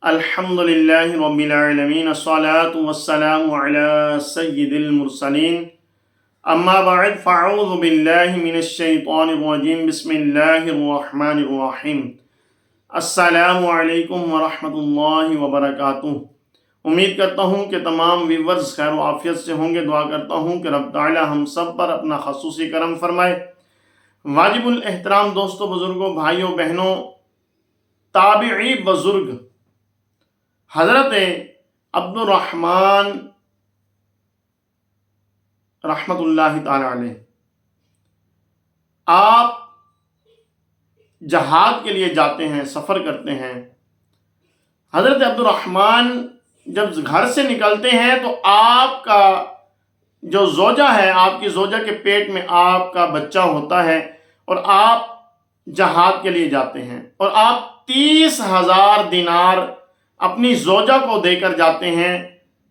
الحمدللہ رب العالمین الصلاة والسلام علی سید المرسلین اما بعد فاعوذ باللہ من الشیطان الرجیم بسم اللہ الرحمن الرحیم السلام علیکم ورحمۃ اللہ وبرکاتہ۔ امید کرتا ہوں کہ تمام ویورز خیر و عافیت سے ہوں گے۔ دعا کرتا ہوں کہ رب تعالی ہم سب پر اپنا خصوصی کرم فرمائے۔ واجب الاحترام دوستوں، بزرگوں، بھائیوں، بہنوں، تابعی بزرگ حضرت عبد الرحمن رحمت اللہ تعالی علیہ، آپ جہاد کے لیے جاتے ہیں، سفر کرتے ہیں۔ حضرت عبد الرحمن جب گھر سے نکلتے ہیں تو آپ کا جو زوجہ ہے، آپ کی زوجہ کے پیٹ میں آپ کا بچہ ہوتا ہے اور آپ جہاد کے لیے جاتے ہیں، اور آپ 30,000 دینار اپنی زوجہ کو دے کر جاتے ہیں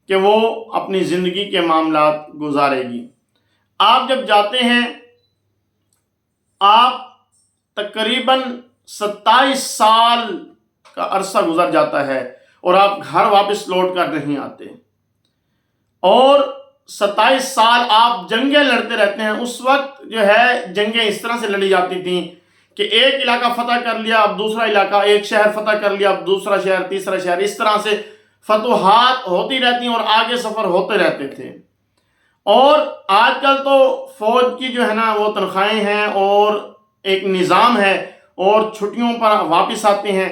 کہ وہ اپنی زندگی کے معاملات گزارے گی۔ آپ جب جاتے ہیں، آپ تقریباً 27 سال کا عرصہ گزر جاتا ہے اور آپ گھر واپس لوٹ کر نہیں آتے، اور 27 سال آپ جنگیں لڑتے رہتے ہیں۔ اس وقت جو ہے جنگیں اس طرح سے لڑی جاتی تھیں کہ ایک علاقہ فتح کر لیا، اب دوسرا علاقہ، ایک شہر فتح کر لیا، اب دوسرا شہر، تیسرا شہر، اس طرح سے فتوحات ہوتی رہتی ہیں اور آگے سفر ہوتے رہتے تھے۔ اور آج کل تو فوج کی جو ہے نا وہ تنخواہیں ہیں اور ایک نظام ہے اور چھٹیوں پر واپس آتے ہیں،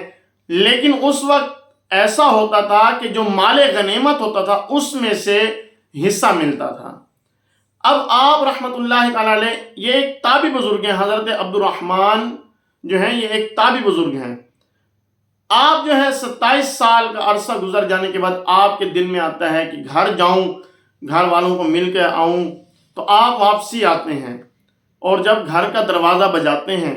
لیکن اس وقت ایسا ہوتا تھا کہ جو مال غنیمت ہوتا تھا اس میں سے حصہ ملتا تھا۔ اب آپ رحمت اللہ تعالی علیہ، یہ ایک تابعی بزرگ ہیں، حضرت عبد الرحمن جو ہیں یہ ایک تابعی بزرگ ہیں۔ آپ جو ہے 27 سال کا عرصہ گزر جانے کے بعد آپ کے دل میں آتا ہے کہ گھر جاؤں، گھر والوں کو مل کے آؤں، تو آپ واپسی آتے ہیں، اور جب گھر کا دروازہ بجاتے ہیں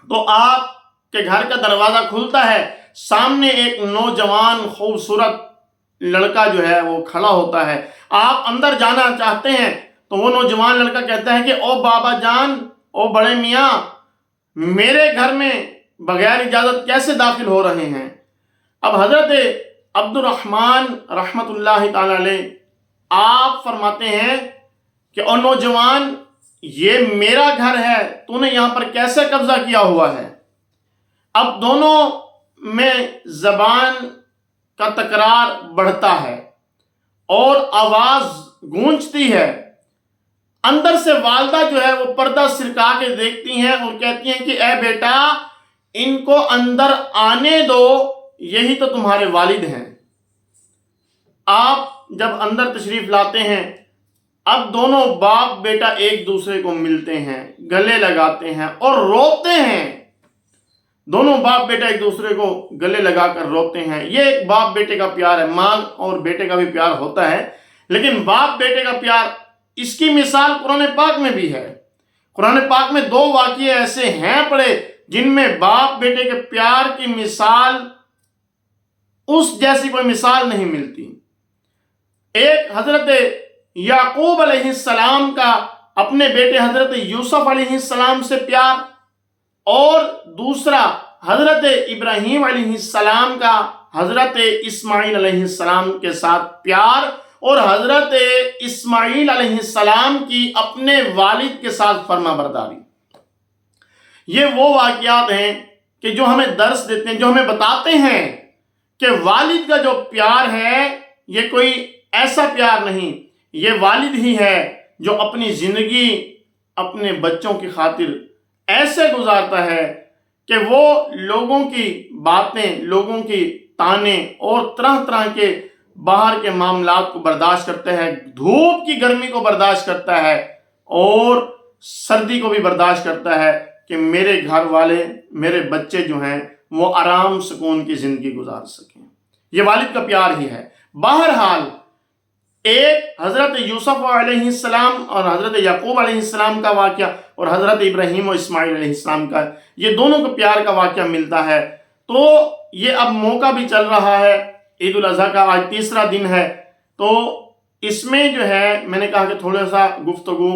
تو آپ کے گھر کا دروازہ کھلتا ہے، سامنے ایک نوجوان خوبصورت لڑکا جو ہے وہ کھڑا ہوتا ہے۔ آپ اندر جانا چاہتے ہیں تو وہ نوجوان لڑکا کہتا ہے کہ او بابا جان، او بڑے میاں، میرے گھر میں بغیر اجازت کیسے داخل ہو رہے ہیں؟ اب حضرت عبد الرحمن رحمت اللہ تعالی علیہ آپ فرماتے ہیں کہ او نوجوان، یہ میرا گھر ہے، تو نے یہاں پر کیسے قبضہ کیا ہوا ہے؟ اب دونوں میں زبان کا تکرار بڑھتا ہے اور آواز گونجتی ہے۔ اندر سے والدہ جو ہے وہ پردہ سرکا کے دیکھتی ہیں اور کہتی ہیں کہ اے بیٹا، ان کو اندر آنے دو، یہی تو تمہارے والد ہیں۔ آپ جب اندر تشریف لاتے ہیں، اب دونوں باپ بیٹا ایک دوسرے کو ملتے ہیں، گلے لگاتے ہیں اور روتے ہیں۔ دونوں باپ بیٹا ایک دوسرے کو گلے لگا کر روتے ہیں۔ یہ ایک باپ بیٹے کا پیار ہے، ماں اور بیٹے کا بھی پیار ہوتا ہے، لیکن باپ بیٹے کا پیار، اس کی مثال قرآن پاک میں بھی ہے۔ قرآن پاک میں 2 واقعے ایسے ہیں پڑے جن میں باپ بیٹے کے پیار کی مثال، اس جیسی کوئی مثال نہیں ملتی۔ ایک حضرت یعقوب علیہ السلام کا اپنے بیٹے حضرت یوسف علیہ السلام سے پیار، اور دوسرا حضرت ابراہیم علیہ السلام کا حضرت اسماعیل علیہ السلام کے ساتھ پیار، اور حضرت اسماعیل علیہ السلام کی اپنے والد کے ساتھ فرما برداری۔ یہ وہ واقعات ہیں کہ جو ہمیں درس دیتے ہیں، جو ہمیں بتاتے ہیں کہ والد کا جو پیار ہے یہ کوئی ایسا پیار نہیں، یہ والد ہی ہے جو اپنی زندگی اپنے بچوں کی خاطر ایسے گزارتا ہے کہ وہ لوگوں کی باتیں، لوگوں کی تانے اور طرح طرح کے باہر کے معاملات کو برداشت کرتا ہے، دھوپ کی گرمی کو برداشت کرتا ہے اور سردی کو بھی برداشت کرتا ہے کہ میرے گھر والے، میرے بچے جو ہیں وہ آرام سکون کی زندگی گزار سکیں۔ یہ والد کا پیار ہی ہے۔ بہرحال ایک حضرت یوسف علیہ السلام اور حضرت یعقوب علیہ السلام کا واقعہ، اور حضرت ابراہیم و اسماعیل علیہ السلام کا، یہ دونوں کو پیار کا واقعہ ملتا ہے۔ تو یہ اب موقع بھی چل رہا ہے، عید الاضحیٰ کا آج 3را دن ہے، تو اس میں جو ہے میں نے کہا کہ تھوڑا سا گفتگو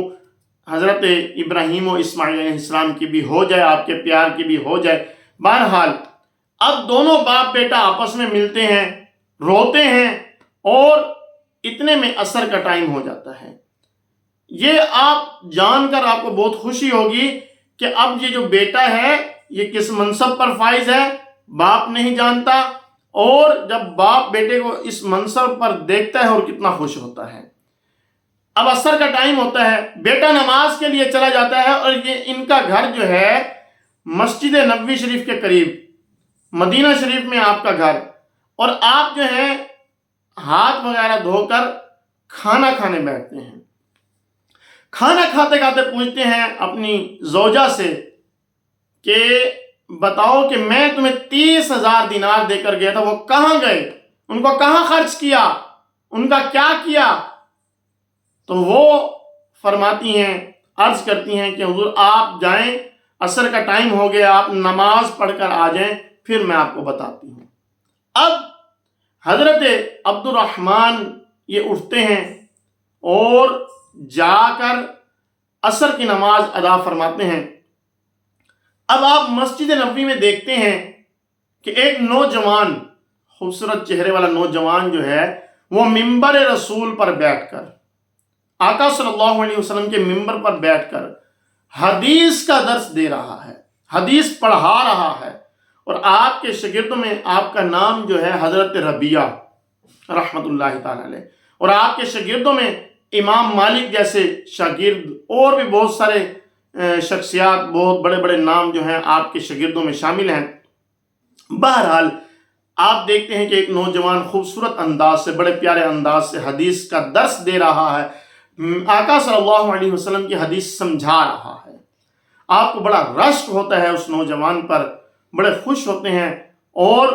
حضرت ابراہیم و اسماعیل علیہ السلام کی بھی ہو جائے، آپ کے پیار کی بھی ہو جائے۔ بہرحال اب دونوں باپ بیٹا آپس میں ملتے ہیں، روتے ہیں، اور اتنے میں عصر کا ٹائم ہو جاتا ہے۔ یہ آپ جان کر آپ کو بہت خوشی ہوگی کہ اب یہ جو بیٹا ہے یہ کس منصب پر فائز ہے، باپ نہیں جانتا، اور جب باپ بیٹے کو اس منصب پر دیکھتا ہے اور کتنا خوش ہوتا ہے۔ اب عصر کا ٹائم ہوتا ہے، بیٹا نماز کے لیے چلا جاتا ہے، اور یہ ان کا گھر جو ہے مسجد نبوی شریف کے قریب، مدینہ شریف میں آپ کا گھر، اور آپ جو ہیں ہاتھ وغیرہ دھو کر کھانا کھانے بیٹھتے ہیں۔ کھانا کھاتے کھاتے پوچھتے ہیں اپنی زوجہ سے کہ بتاؤ کہ میں تمہیں 30,000 دینار دے کر گیا تھا، وہ کہاں گئے؟ ان کو کہاں خرچ کیا؟ ان کا کیا کیا؟ تو وہ فرماتی ہیں، عرض کرتی ہیں کہ حضور آپ جائیں، عصر کا ٹائم ہو گیا، آپ نماز پڑھ کر آ جائیں، پھر میں آپ کو بتاتی ہوں۔ اب حضرت عبد الرحمن یہ اٹھتے ہیں اور جا کر عصر کی نماز ادا فرماتے ہیں۔ اب آپ مسجد نبوی میں دیکھتے ہیں کہ ایک نوجوان، خوبصورت چہرے والا نوجوان جو ہے وہ ممبر رسول پر بیٹھ کر، آقا صلی اللہ علیہ وسلم کے ممبر پر بیٹھ کر حدیث کا درس دے رہا ہے، حدیث پڑھا رہا ہے، اور آپ کے شاگردوں میں آپ کا نام جو ہے حضرت ربیعہ رحمت اللہ تعالی علیہ، اور آپ کے شاگردوں میں امام مالک جیسے شاگرد، اور بھی بہت سارے شخصیات، بہت بڑے بڑے نام جو ہیں آپ کے شاگردوں میں شامل ہیں۔ بہرحال آپ دیکھتے ہیں کہ ایک نوجوان خوبصورت انداز سے، بڑے پیارے انداز سے حدیث کا درس دے رہا ہے، آقا صلی اللہ علیہ وسلم کی حدیث سمجھا رہا ہے۔ آپ کو بڑا رشک ہوتا ہے اس نوجوان پر، بڑے خوش ہوتے ہیں، اور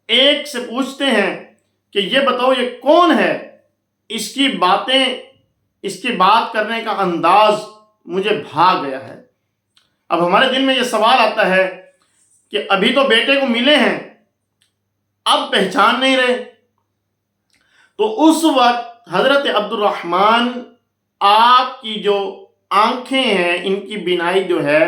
ایک سے پوچھتے ہیں کہ یہ بتاؤ یہ کون ہے؟ اس کی باتیں، اس کی بات کرنے کا انداز مجھے بھا گیا ہے۔ اب ہمارے دل میں یہ سوال آتا ہے کہ ابھی تو بیٹے کو ملے ہیں، اب پہچان نہیں رہے۔ تو اس وقت حضرت عبد الرحمن، آپ کی جو آنکھیں ہیں ان کی بینائی جو ہے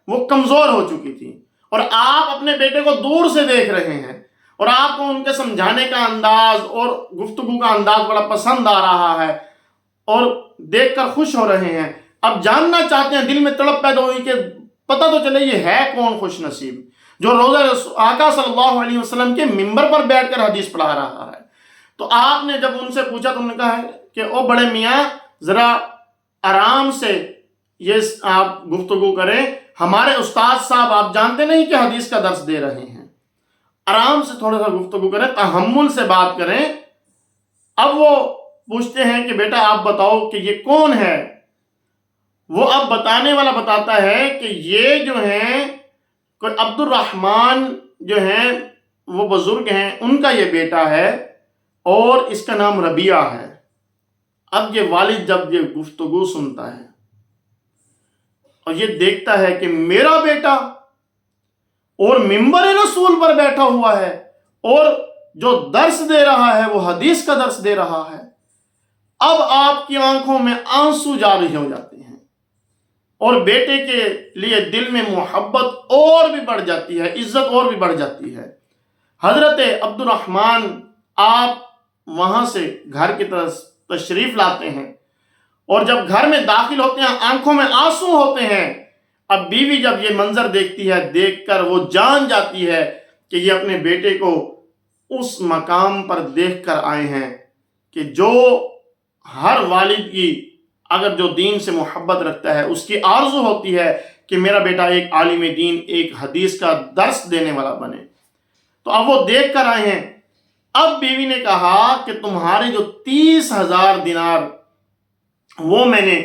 وہ کمزور ہو چکی تھی، اور آپ اپنے بیٹے کو دور سے دیکھ رہے ہیں، اور آپ کو ان کے سمجھانے کا انداز اور گفتگو کا انداز بڑا پسند آ رہا ہے، اور دیکھ کر خوش ہو رہے ہیں۔ اب جاننا چاہتے ہیں، دل میں تڑپ پیدا ہوئی کہ پتہ تو چلے یہ ہے کون خوش نصیب جو روزہ آقا صلی اللہ علیہ وسلم کے ممبر پر بیٹھ کر حدیث پڑھا رہا ہے۔ تو آپ نے جب ان سے پوچھا تو انہوں نے کہا کہ او بڑے میاں، ذرا آرام سے یہ آپ گفتگو کریں، ہمارے استاد صاحب آپ جانتے نہیں کہ حدیث کا درس دے رہے ہیں، آرام سے تھوڑا سا گفتگو کریں، تحمل سے بات کریں۔ اب وہ پوچھتے ہیں کہ بیٹا آپ بتاؤ کہ یہ کون ہے؟ وہ اب بتانے والا بتاتا ہے کہ یہ جو ہیں کوئی عبد الرحمن جو ہیں وہ بزرگ ہیں، ان کا یہ بیٹا ہے، اور اس کا نام ربیعہ ہے۔ اب یہ والد جب یہ گفتگو سنتا ہے اور یہ دیکھتا ہے کہ میرا بیٹا اور ممبر رسول پر بیٹھا ہوا ہے، اور جو درس دے رہا ہے وہ حدیث کا درس دے رہا ہے، اب آپ کی آنکھوں میں آنسو جاری ہو جاتے ہیں، اور بیٹے کے لیے دل میں محبت اور بھی بڑھ جاتی ہے، عزت اور بھی بڑھ جاتی ہے۔ حضرت عبد الرحمن آپ وہاں سے گھر کی طرف تشریف لاتے ہیں، اور جب گھر میں داخل ہوتے ہیں آنکھوں میں آنسو ہوتے ہیں۔ اب بیوی جب یہ منظر دیکھتی ہے، دیکھ کر وہ جان جاتی ہے کہ یہ اپنے بیٹے کو اس مقام پر دیکھ کر آئے ہیں کہ جو ہر والد کی اگر جو دین سے محبت رکھتا ہے اس کی آرزو ہوتی ہے کہ میرا بیٹا ایک عالم دین، ایک حدیث کا درس دینے والا بنے۔ تو اب وہ دیکھ کر آئے ہیں۔ اب بیوی نے کہا کہ تمہارے جو 30,000 دینار وہ میں نے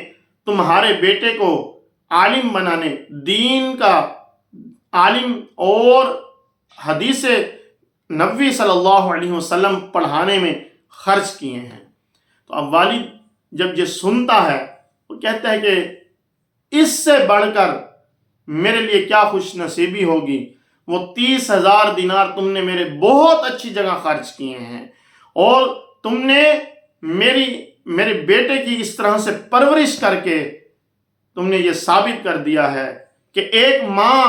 تمہارے بیٹے کو عالم بنانے، دین کا عالم اور حدیث نبوی صلی اللہ علیہ وسلم پڑھانے میں خرچ کیے ہیں۔ تو اب والد جب یہ سنتا ہے وہ کہتا ہے کہ اس سے بڑھ کر میرے لیے کیا خوش نصیبی ہوگی، وہ 30,000 دینار تم نے میرے بہت اچھی جگہ خرچ کیے ہیں، اور تم نے میرے بیٹے کی اس طرح سے پرورش کر کے تم نے یہ ثابت کر دیا ہے کہ ایک ماں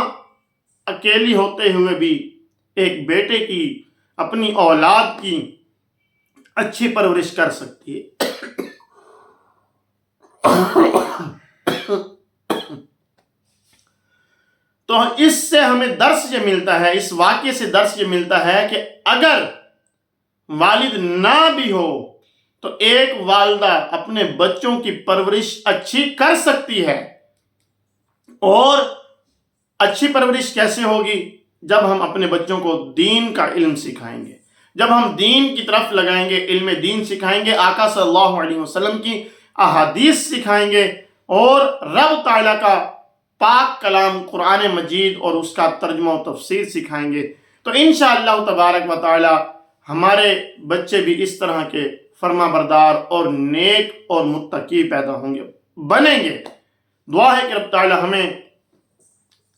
اکیلی ہوتے ہوئے بھی ایک بیٹے کی، اپنی اولاد کی اچھی پرورش کر سکتی ہے۔ تو اس سے ہمیں درس یہ ملتا ہے، اس واقعے سے درس یہ ملتا ہے کہ اگر والد نہ بھی ہو تو ایک والدہ اپنے بچوں کی پرورش اچھی کر سکتی ہے۔ اور اچھی پرورش کیسے ہوگی؟ جب ہم اپنے بچوں کو دین کا علم سکھائیں گے، جب ہم دین کی طرف لگائیں گے، علم دین سکھائیں گے، آقا صلی اللہ علیہ وسلم کی احادیث سکھائیں گے، اور رب تعالیٰ کا پاک کلام قرآن مجید اور اس کا ترجمہ و تفسیر سکھائیں گے، تو انشاءاللہ تبارک و تعالی ہمارے بچے بھی اس طرح کے فرما بردار اور نیک اور متقی پیدا ہوں گے، بنیں گے۔ دعا ہے کہ رب تعالی ہمیں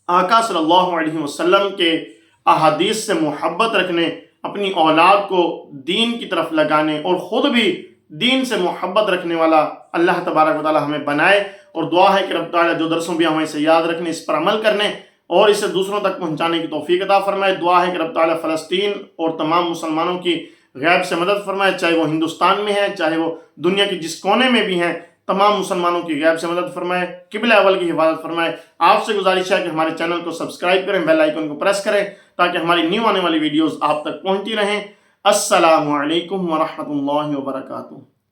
آقا صلی اللہ علیہ وسلم کے احادیث سے محبت رکھنے، اپنی اولاد کو دین کی طرف لگانے اور خود بھی دین سے محبت رکھنے والا اللہ تبارک و تعالی ہمیں بنائے، اور دعا ہے کہ رب تعالی جو درسوں بھی ہمیں اسے یاد رکھنے، اس پر عمل کرنے اور اسے دوسروں تک پہنچانے کی توفیق عطا فرمائے۔ دعا ہے کہ رب تعالی فلسطین اور تمام مسلمانوں کی غیب سے مدد فرمائے، چاہے وہ ہندوستان میں ہے، چاہے وہ دنیا کے جس کونے میں بھی ہیں، تمام مسلمانوں کی غیب سے مدد فرمائے، قبلہ اول کی حفاظت فرمائے۔ آپ سے گزارش ہے کہ ہمارے چینل کو سبسکرائب کریں، بیل آئیکن کو پریس کریں تاکہ ہماری نیو آنے والی ویڈیوز آپ تک پہنچتی رہیں۔ السلام علیکم ورحمۃ اللہ وبرکاتہ۔